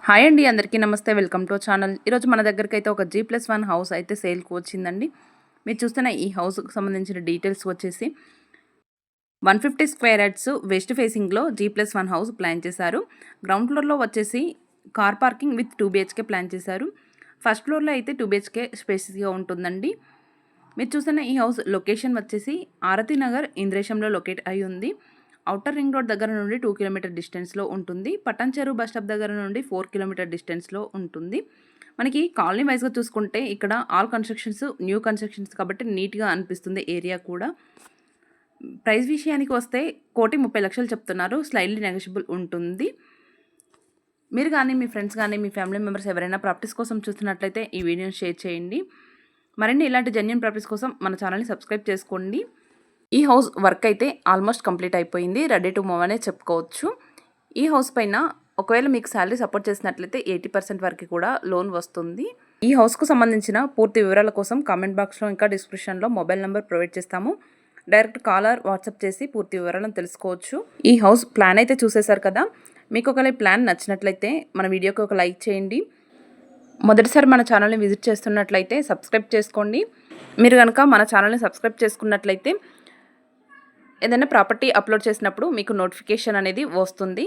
Hi అండి, అందరికీ నమస్తే. Welcome to channel. ఈరోజు మన దగ్గరికి అయితే ఒక G+1 హౌస్ అయితే సేల్కి వచ్చిందండి. మీరు చూస్తున్న ఈ హౌస్కి సంబంధించిన డీటెయిల్స్ వచ్చేసి 150 స్క్వేర్ యార్డ్స్ వెస్ట్ ఫేసింగ్లో G+1 హౌస్ ప్లాన్ చేశారు. గ్రౌండ్ ఫ్లోర్లో వచ్చేసి car parking with 2 BHK plan చేశారు. ఫస్ట్ ఫ్లోర్లో అయితే 2 BHK స్పేసెస్గా ఉంటుందండి. మీరు చూస్తున్న ఈ హౌస్ లొకేషన్ వచ్చేసి ఆరతి నగర్ ఇంద్రేశంలో లొకేట్ అయి ఉంది. ఔటర్ రింగ్ రోడ్ దగ్గర నుండి 2 కిలోమీటర్ డిస్టెన్స్లో ఉంటుంది. పట్టణ్ చెరువు బస్ స్టాప్ దగ్గర నుండి 4 కిలోమీటర్ డిస్టెన్స్లో ఉంటుంది. మనకి కాలనీ వైజ్గా చూసుకుంటే ఇక్కడ ఆల్ కన్స్ట్రక్షన్స్ న్యూ కన్స్ట్రక్షన్స్ కాబట్టి నీట్గా అనిపిస్తుంది ఏరియా కూడా. ప్రైస్ విషయానికి వస్తే 1,30,00,000 చెప్తున్నారు. స్లైడ్లీ నెగోషియబుల్ ఉంటుంది. మీరు కానీ మీ ఫ్రెండ్స్ కానీ మీ ఫ్యామిలీ మెంబర్స్ ఎవరైనా ప్రాపర్టీస్ కోసం చూస్తున్నట్లయితే ఈ వీడియోని షేర్ చేయండి. మరిన్ని ఇలాంటి జెన్యూన్ ప్రాపర్టీస్ కోసం మన ఛానల్ని సబ్స్క్రైబ్ చేసుకోండి. ఈ హౌస్ వర్క్ అయితే ఆల్మోస్ట్ కంప్లీట్ అయిపోయింది. రెడీ టు మూవ్ అనే చెప్పుకోవచ్చు. ఈ హౌస్ పైన ఒకవేళ మీకు శాలరీ సపోర్ట్ చేసినట్లయితే 80% వరకు కూడా లోన్ వస్తుంది. ఈ హౌస్కు సంబంధించిన పూర్తి వివరాల కోసం కామెంట్ బాక్స్లో ఇంకా డిస్క్రిప్షన్లో మొబైల్ నెంబర్ ప్రొవైడ్ చేస్తాము. డైరెక్ట్ కాలర్ వాట్సాప్ చేసి పూర్తి వివరాలను తెలుసుకోవచ్చు. ఈ హౌస్ ప్లాన్ అయితే చూసేశారు కదా. మీకు ఒకవేళ ప్లాన్ నచ్చినట్లయితే మన వీడియోకి ఒక లైక్ చేయండి. మొదటిసారి మన ఛానల్ని విజిట్ చేస్తున్నట్లయితే సబ్స్క్రైబ్ చేసుకోండి. మీరు కనుక మన ఛానల్ని సబ్స్క్రైబ్ చేసుకున్నట్లయితే ఏదైనా ప్రాపర్టీ అప్లోడ్ చేసినప్పుడు మీకు నోటిఫికేషన్ అనేది వస్తుంది.